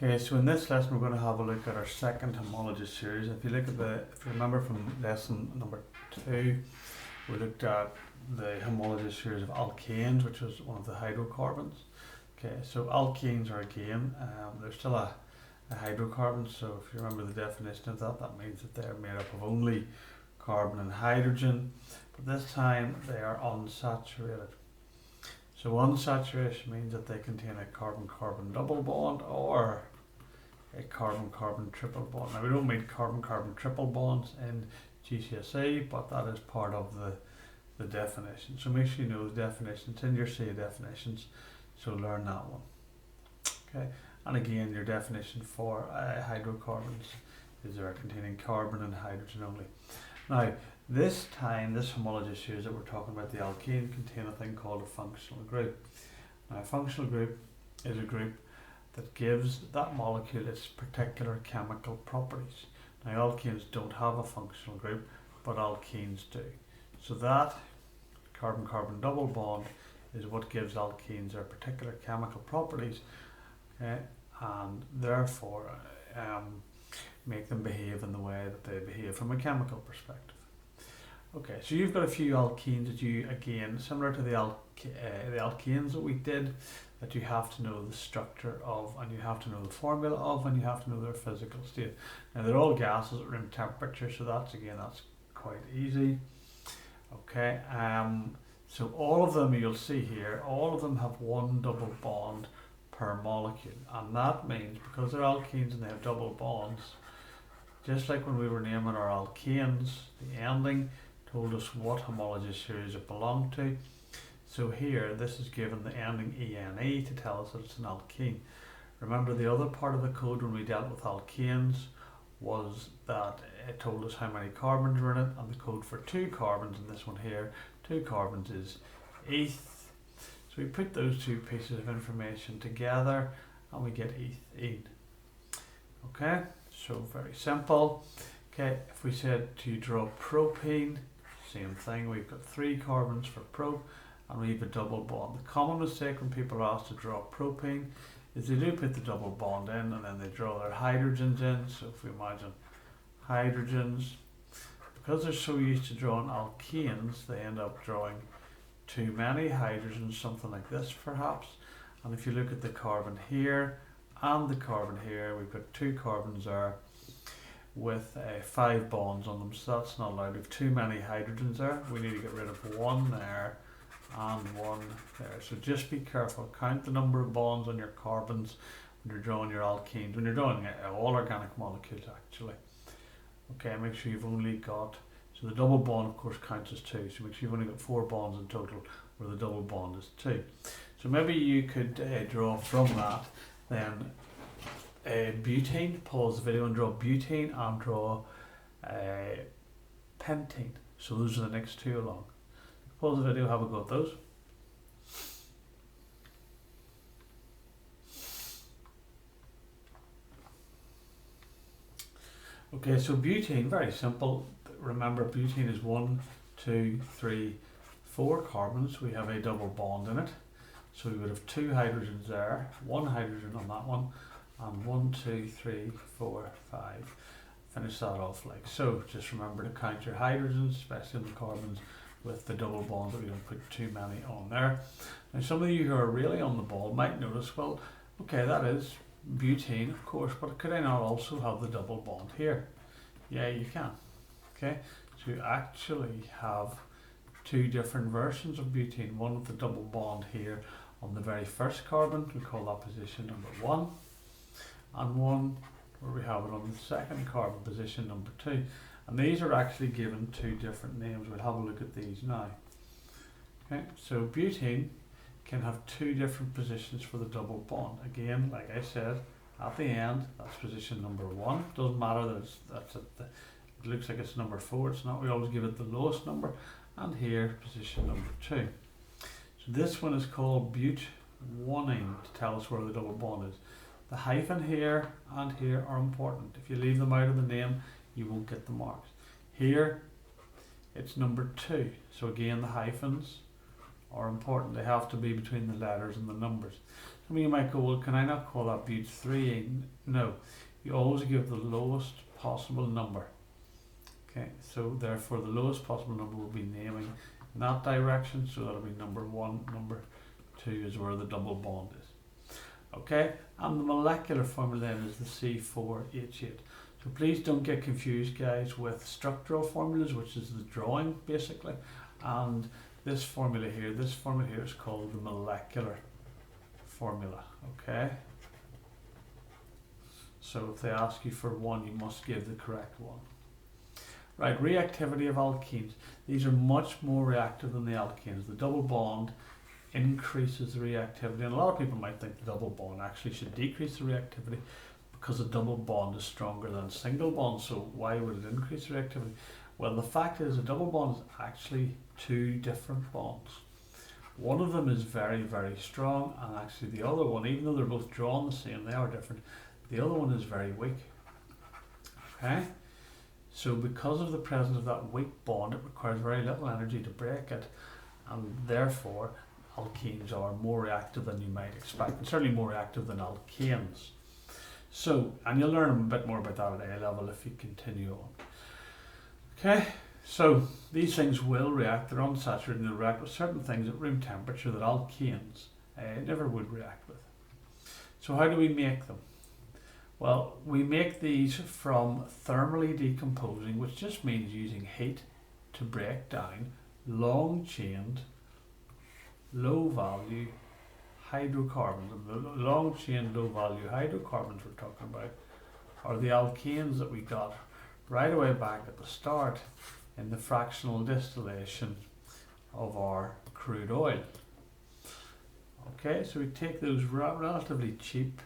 Okay, so in this lesson we're going to have a look at our second homologous series. If you remember from lesson number 2, we looked at the homologous series of alkanes, which was one of the hydrocarbons. Okay, so alkanes are again, they're still a hydrocarbon, so if you remember the definition of that, that means that they're made up of only carbon and hydrogen, but this time they are unsaturated. So unsaturation means that they contain a carbon-carbon double bond or a carbon-carbon triple bond. Now we don't mean carbon-carbon triple bonds in GCSE, but that is part of the definition. So make sure you know the definitions in your CA definitions, so learn that one. Okay, and again your definition for hydrocarbons is they're containing carbon and hydrogen only. Now this homologous series that we're talking about, the alkane, contain a thing called a functional group. Now a functional group is a group that gives that molecule its particular chemical properties. Now alkanes don't have a functional group, but alkenes do. So that carbon-carbon double bond is what gives alkenes their particular chemical properties, okay, and therefore make them behave in the way that they behave from a chemical perspective. Okay, so you've got a few alkenes that you, again, similar to the alkanes that we did, that you have to know the structure of, and you have to know the formula of, and you have to know their physical state. Now they're all gases at room temperature, so that's quite easy. Okay, so all of them, you'll see here, all of them have one double bond per molecule, and that means because they're alkenes and they have double bonds, just like when we were naming our alkanes, the ending told us what homologous series it belonged to. So here, this is given the ending ENE to tell us that it's an alkene. Remember the other part of the code when we dealt with alkanes was that it told us how many carbons were in it, and the code for 2 carbons in this one here, 2 carbons is eth. So we put those two pieces of information together and we get ethene. Okay, so very simple. Okay, if we said to draw propene, same thing, we've got 3 carbons for prop and we have a double bond. The common mistake when people are asked to draw propene is they do put the double bond in and then they draw their hydrogens in. So if we imagine hydrogens, because they're so used to drawing alkanes, they end up drawing too many hydrogens, something like this perhaps. And if you look at the carbon here and the carbon here, we've got 2 carbons there with 5 bonds on them, so that's not allowed. We have too many hydrogens there. We need to get rid of 1 there and 1 there. So just be careful. Count the number of bonds on your carbons when you're drawing your alkenes, when you're drawing all organic molecules actually. Okay, make sure you've only got, so the double bond of course counts as 2, so make sure you've only got 4 bonds in total where the double bond is 2. So maybe you could draw from that then butane. Pause the video and draw butane and draw pentane. So those are the next 2 along. Pause the video, have a go at those. Okay, so butane, very simple. Remember butane is 1, 2, 3, 4 carbons. We have a double bond in it. So we would have 2 hydrogens there, 1 hydrogen on that one, and 1, 2, 3, 4, 5. Finish that off like so. Just remember to count your hydrogens, especially in the carbons, with the double bond that we don't put too many on there. Now some of you who are really on the ball might notice, well, okay, that is butane of course, but could I not also have the double bond here? Yeah, you can. Okay, so you actually have 2 different versions of butane, one with the double bond here on the very first carbon, we call that position number 1, and one where we have it on the second carbon, position number 2. And these are actually given 2 different names. We'll have a look at these now. Okay, so butane can have 2 different positions for the double bond. Again, like I said, at the end, that's position number 1. Doesn't matter that it looks like it's number 4. It's not. We always give it the lowest number. And here, position number 2. So this one is called but-1ene to tell us where the double bond is. The hyphen here and here are important. If you leave them out of the name, you won't get the marks. Here, it's number 2. So again, the hyphens are important. They have to be between the letters and the numbers. I mean, you might go, well, can I not call that but3? No, you always give the lowest possible number. Okay, so therefore the lowest possible number will be naming in that direction, so that'll be number 1, number 2 is where the double bond is. Okay, and the molecular formula then is the C4H8. So please don't get confused, guys, with structural formulas, which is the drawing basically, and this formula here is called the molecular formula. Okay, so if they ask you for one, you must give the correct one. Right, reactivity of alkenes. These are much more reactive than the alkanes. The double bond increases the reactivity, and a lot of people might think the double bond actually should decrease the reactivity because a double bond is stronger than a single bond, so why would it increase the reactivity? Well, the fact is a double bond is actually two different bonds. One of them is very, very strong, and actually the other one, even though they're both drawn the same, they are different, the other one is very weak. Okay? So because of the presence of that weak bond, it requires very little energy to break it, and therefore alkenes are more reactive than you might expect, and certainly more reactive than alkanes. So, and you'll learn a bit more about that at A level if you continue on. Okay, so these things will react, they're unsaturated, and they'll react with certain things at room temperature that alkanes never would react with. So how do we make them? Well, we make these from thermally decomposing, which just means using heat to break down long-chained, low-value hydrocarbons. And the long-chained, low-value hydrocarbons we're talking about are the alkanes that we got right away back at the start in the fractional distillation of our crude oil. Okay, so we take those relatively cheap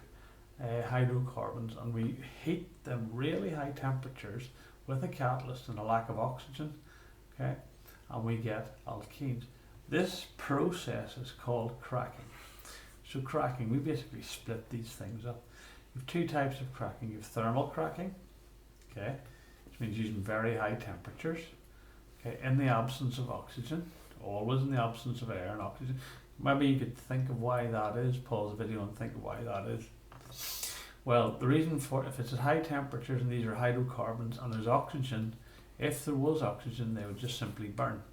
hydrocarbons and we heat them really high temperatures with a catalyst and a lack of oxygen, okay, and we get alkenes. This process is called cracking. So cracking, we basically split these things up. You have two types of cracking. You have thermal cracking, okay, which means using very high temperatures, okay, in the absence of oxygen, always in the absence of air and oxygen. Maybe you could think of why that is. Pause the video and think of why that is. Well, the reason for, if it's at high temperatures and these are hydrocarbons and there's oxygen, if there was oxygen they would just simply burn.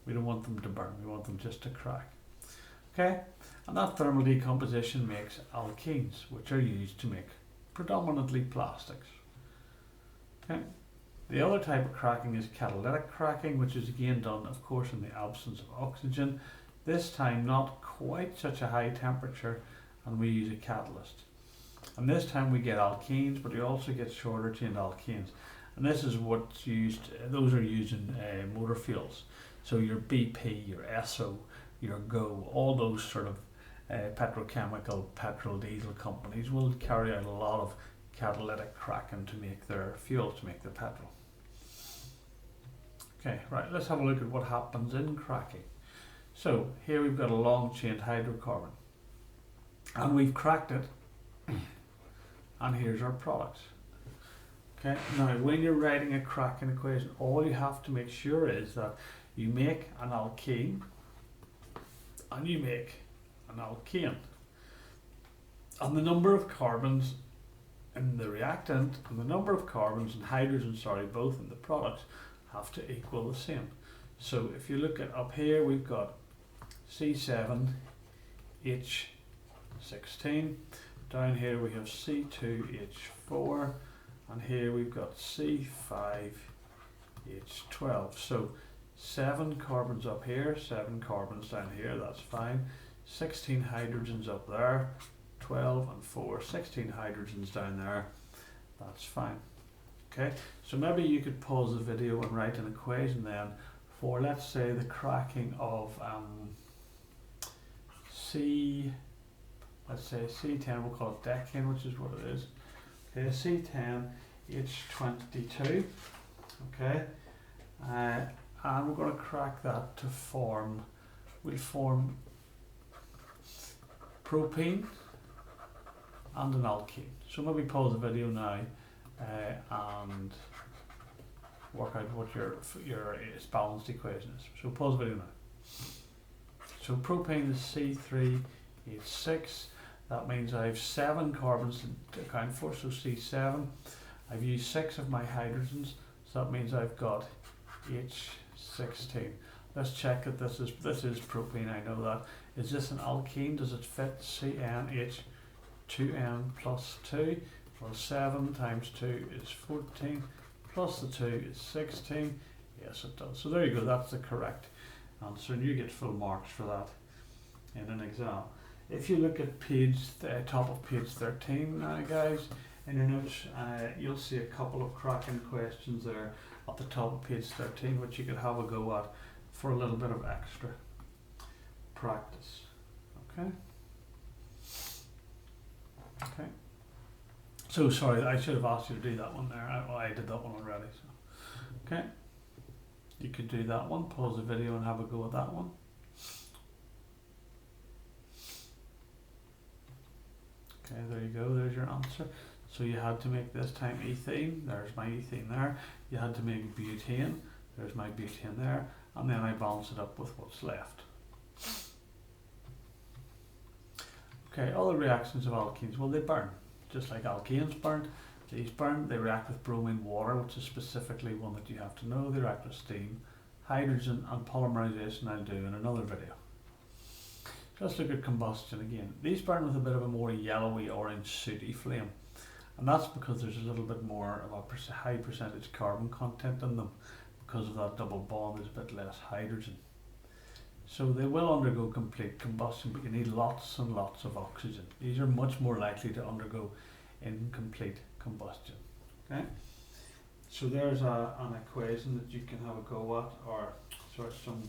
We don't want them to burn, we want them just to crack. Okay, and that thermal decomposition makes alkenes, which are used to make predominantly plastics. Okay, the other type of cracking is catalytic cracking, which is again done, of course, in the absence of oxygen. This time not quite such a high temperature, and we use a catalyst. And this time we get alkenes, but we also get shorter chained alkanes. And this is what's used, those are used in motor fuels. So your BP, your Esso, your Go, all those sort of petrochemical, petrol, diesel companies will carry out a lot of catalytic cracking to make their fuels, to make their petrol. Okay, right, let's have a look at what happens in cracking. So here we've got a long chained hydrocarbon and we've cracked it, and here's our products. Okay, now when you're writing a cracking equation, all you have to make sure is that you make an alkene and you make an alkane, and the number of carbons in the reactant and the number of carbons and hydrogen, both in the products have to equal the same. So if you look at up here, we've got C7H16, down here we have C2H4, and here we've got C5H12. So 7 carbons up here, 7 carbons down here, that's fine. 16 hydrogens up there, 12 and 4, 16 hydrogens down there, that's fine. Okay, so maybe you could pause the video and write an equation then for, let's say, the cracking of let's say C10, we'll call it decane, which is what it is. Okay, C10H22, okay, and we're going to crack that to form, we'll form propene and an alkene. So maybe pause the video now and work out what your balanced equation is. So pause the video now. So propane is C3H6. That means I have 7 carbons to account for, so C7. I've used 6 of my hydrogens, so that means I've got H16. Let's check that this is propene, I know that. Is this an alkene? Does it fit? CnH2n plus 2. Well, 7 times 2 is 14, plus the 2 is 16. Yes, it does. So there you go, that's the correct answer, and you get full marks for that in an exam. If you look at top of page 13 now, guys, in your notes, you'll see a couple of cracking questions there at the top of page 13, which you could have a go at for a little bit of extra practice. Okay. Okay. So sorry, I should have asked you to do that one there. I did that one already. So, okay. You could do that one. Pause the video and have a go at that one. Okay, there you go. There's your answer. So you had to make this time ethene. There's my ethene there. You had to make butane. There's my butane there. And then I balance it up with what's left. Okay, other reactions of alkenes. Well, they burn. Just like alkanes burn. These burn. They react with bromine water, which is specifically one that you have to know. They react with steam, hydrogen, and polymerisation I'll do in another video. Let's look at combustion again. These burn with a bit of a more yellowy orange sooty flame, and that's because there's a little bit more of a high percentage carbon content in them. Because of that double bond, there's a bit less hydrogen. So they will undergo complete combustion, but you need lots and lots of oxygen. These are much more likely to undergo incomplete combustion. Okay, so there's an equation that you can have a go at, or sort of some.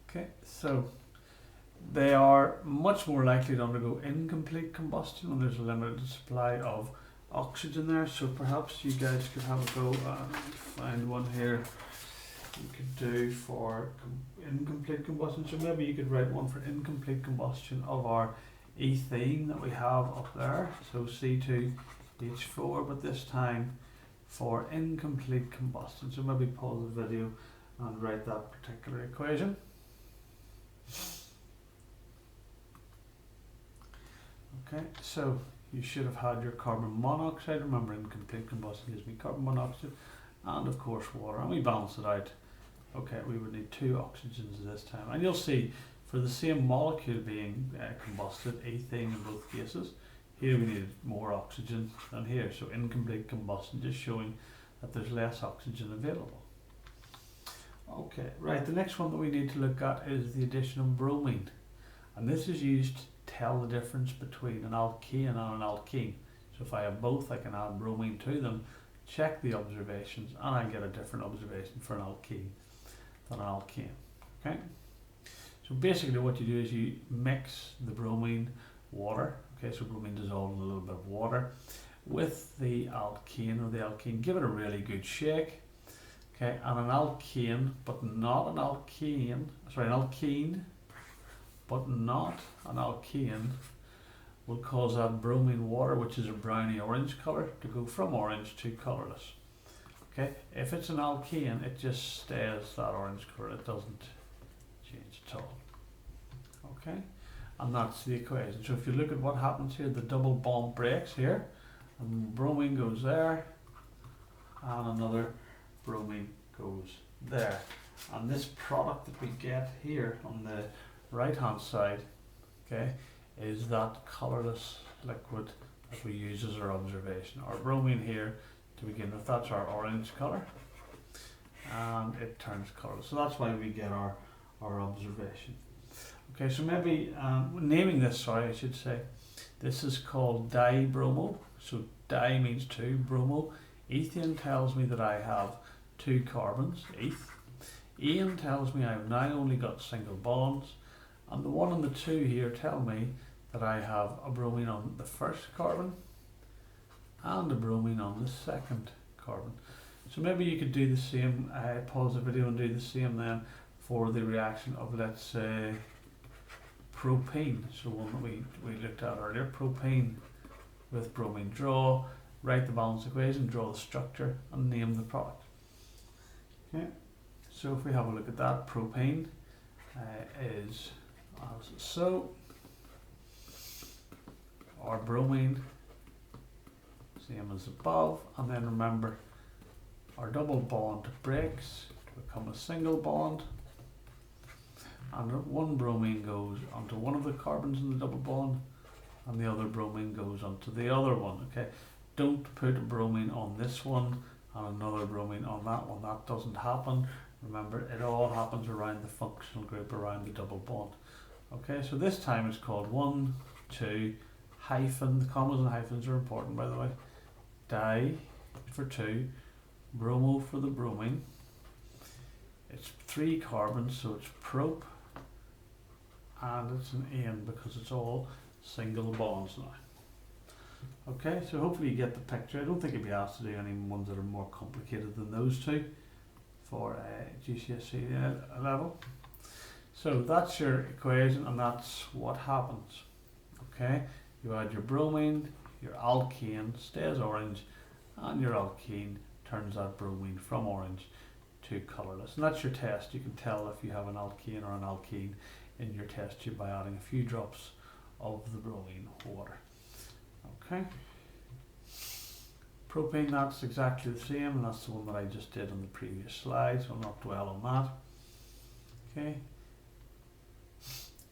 Okay, so they are much more likely to undergo incomplete combustion when there's a limited supply of oxygen there. So perhaps you guys could have a go and find one here you could do for incomplete combustion. So maybe you could write one for incomplete combustion of our ethene that we have up there. So C2H4, but this time for incomplete combustion. So maybe pause the video and write that particular equation. Okay, so you should have had your carbon monoxide. Remember, incomplete combustion gives me carbon monoxide and of course water, and we balance it out. Okay, we would need 2 oxygens this time, and you'll see for the same molecule being combusted, ethane in both cases, here we needed more oxygen than here. So incomplete combustion, just showing that there's less oxygen available. Okay, right, the next one that we need to look at is the addition of bromine, and this is used to tell the difference between an alkane and an alkene. So if I have both, I can add bromine to them, check the observations, and I get a different observation for an alkene than an alkane. Okay, so basically what you do is you mix the bromine water, okay, so bromine dissolved in a little bit of water, with the alkane or the alkene, give it a really good shake. Okay, and an alkane, but not an alkene, sorry, an alkene, but not an alkane, will cause that bromine water, which is a browny orange colour, to go from orange to colourless. Okay, if it's an alkane, it just stays that orange colour, it doesn't change at all. Okay, and that's the equation. So if you look at what happens here, the double bond breaks here, and bromine goes there, and another bromine goes there, and this product that we get here on the right hand side, okay, is that colourless liquid that we use as our observation. Our bromine here to begin with, that's our orange colour, and it turns colourless, so that's why we get our observation. Okay, so maybe naming this, sorry, I should say, this is called dibromo. So di means 2, bromo. Ethane tells me that I have 2 carbons, eth. Ene tells me I've now only got single bonds, and the 1 and the 2 here tell me that I have a bromine on the first carbon and a bromine on the second carbon. So maybe you could do the same, pause the video and do the same then for the reaction of, let's say, propane. So one that we looked at earlier, propane with bromine. Write the balance equation, draw the structure, and name the product. Okay, so if we have a look at that, propane is as so. Our bromine, same as above, and then remember our double bond breaks to become a single bond, and one bromine goes onto one of the carbons in the double bond and the other bromine goes onto the other one. Okay, don't put a bromine on this one and another bromine on that one. That doesn't happen. Remember, it all happens around the functional group, around the double bond. Okay, so this time it's called 1, 2, hyphen. The commas and hyphens are important, by the way. Di for 2, bromo for the bromine. It's 3 carbons, so it's prop, and it's an ane because it's all single bonds now. Okay, so hopefully you get the picture. I don't think you'll be asked to do any ones that are more complicated than those two for GCSE level. So that's your equation, and that's what happens. Okay, you add your bromine, your alkane stays orange, and your alkene turns that bromine from orange to colourless. And that's your test. You can tell if you have an alkene or an alkene in your test tube by adding a few drops of the bromine water. Okay. Propane, that's exactly the same, and that's the one that I just did on the previous slide, so I'll not dwell on that. Okay.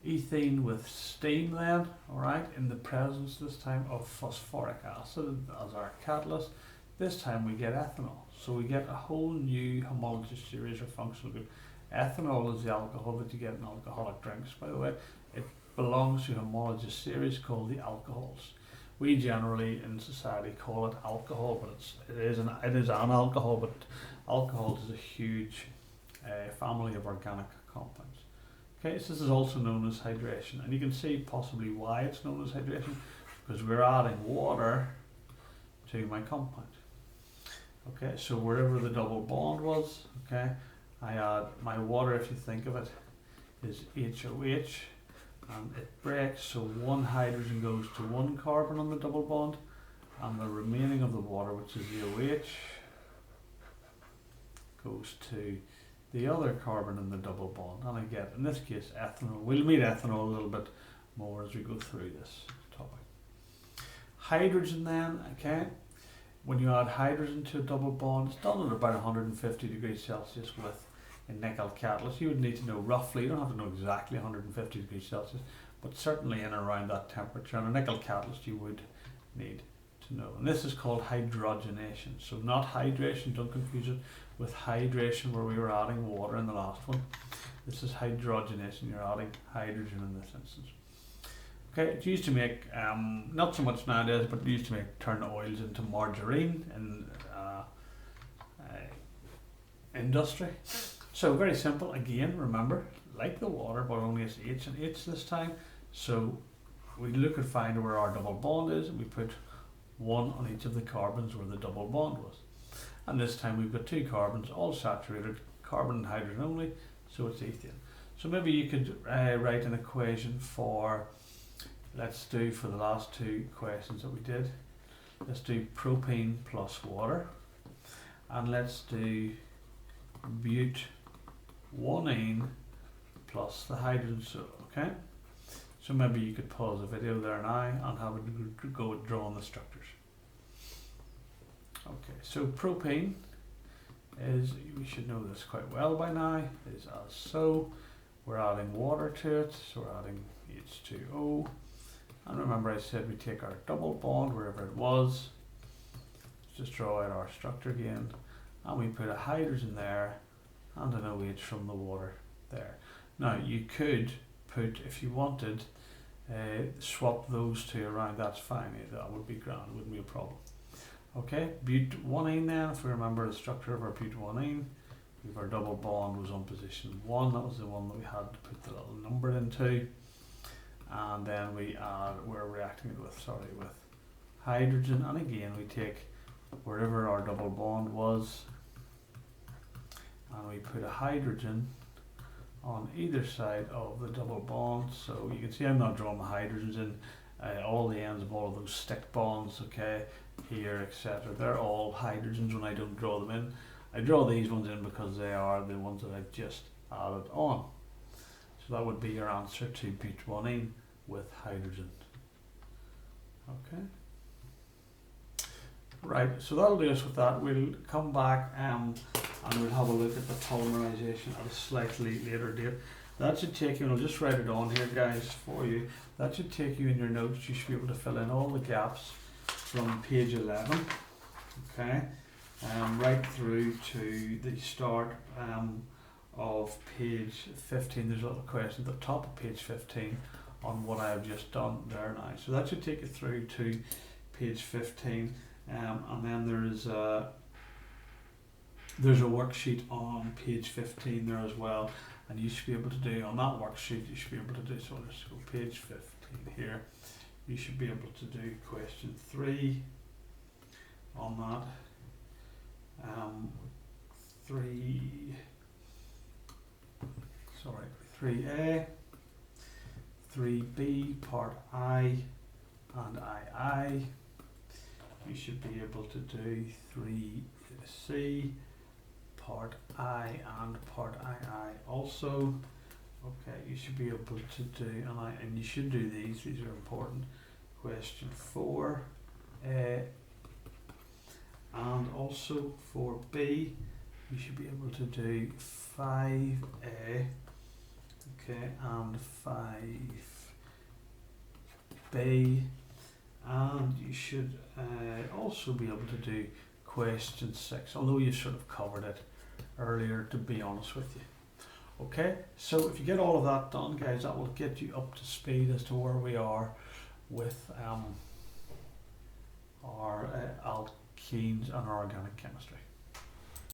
Ethene with steam then, alright, in the presence this time of phosphoric acid as our catalyst. This time we get ethanol, so we get a whole new homologous series or functional group. Ethanol is the alcohol that you get in alcoholic drinks, by the way. It belongs to a homologous series called the alcohols. We generally in society call it alcohol, but it is an alcohol, but alcohol is a huge family of organic compounds. Okay, so this is also known as hydration, and you can see possibly why it's known as hydration, because we're adding water to my compound. Okay, so wherever the double bond was, okay, I add my water, if you think of it, is HOH, and it breaks, so one hydrogen goes to one carbon on the double bond, and the remaining of the water, which is the OH, goes to the other carbon in the double bond, and I get, in this case, ethanol. We'll meet ethanol a little bit more as we go through this topic. Hydrogen then, okay, when you add hydrogen to a double bond, it's done at about 150 degrees Celsius with a nickel catalyst. You would need to know roughly, you don't have to know exactly 150 degrees Celsius, but certainly in and around that temperature. And a nickel catalyst you would need to know. And this is called hydrogenation. So not hydration, don't confuse it with hydration where we were adding water in the last one. This is hydrogenation, you're adding hydrogen in this instance. Okay, it's used to make, not so much nowadays, but it used to turn oils into margarine in industry. So very simple, again, remember, like the water, but only it's H and H this time. So we look and find where our double bond is, and we put one on each of the carbons where the double bond was. And this time we've got 2 carbons, all saturated, carbon and hydrogen only, so it's ethane. So maybe you could write an equation for, let's do for the last 2 questions that we did, let's do propane plus water, and let's do but-1-ene plus the hydrogen, so okay. So maybe you could pause the video there now and have a go at drawing the structures. Okay, so propane is, we should know this quite well by now, is as so. We're adding water to it, so we're adding H2O. And remember I said we take our double bond wherever it was. Let's just draw out our structure again. And we put a hydrogen there and an OH from the water there. Now you could put, if you wanted, swap those 2 around, that's fine, that would be grand, wouldn't be a problem. Okay, but-1-ene then, if we remember the structure of our but-1-ene, our double bond was on position 1, that was the one that we had to put the little number into, and then we're reacting with hydrogen, and again we take wherever our double bond was, and we put a hydrogen on either side of the double bond. So you can see I'm not drawing the hydrogens in all the ends of all of those stick bonds, okay, here, etc. They're all hydrogens when I don't draw them in. I draw these ones in because they are the ones that I've just added on. So that would be your answer to Butene with hydrogen. Okay. Right, so that'll do us with that. We'll come back and we'll have a look at the polymerisation at a slightly later date. That should take you, and I'll just write it on here, guys, for you. That should take you in your notes. You should be able to fill in all the gaps from page 11, okay, right through to the start of page 15. There's a little question at the top of page 15 on what I have just done there now. So that should take you through to page 15, and then there's a worksheet on page 15 there as well, and you should be able to do on that worksheet. You should be able to do, so let's go page 15 here. You should be able to do question 3 on that. 3A, 3B, part I and II. You should be able to do 3C, part I and part II also. Okay, you should be able to do, and you should do these are important. Question 4A and also 4B. You should be able to do 5A, okay, and 5B, and you should also be able to do question 6, although you sort of covered it earlier, to be honest with you. Okay, so if you get all of that done, guys, that will get you up to speed as to where we are with our alkenes and our organic chemistry.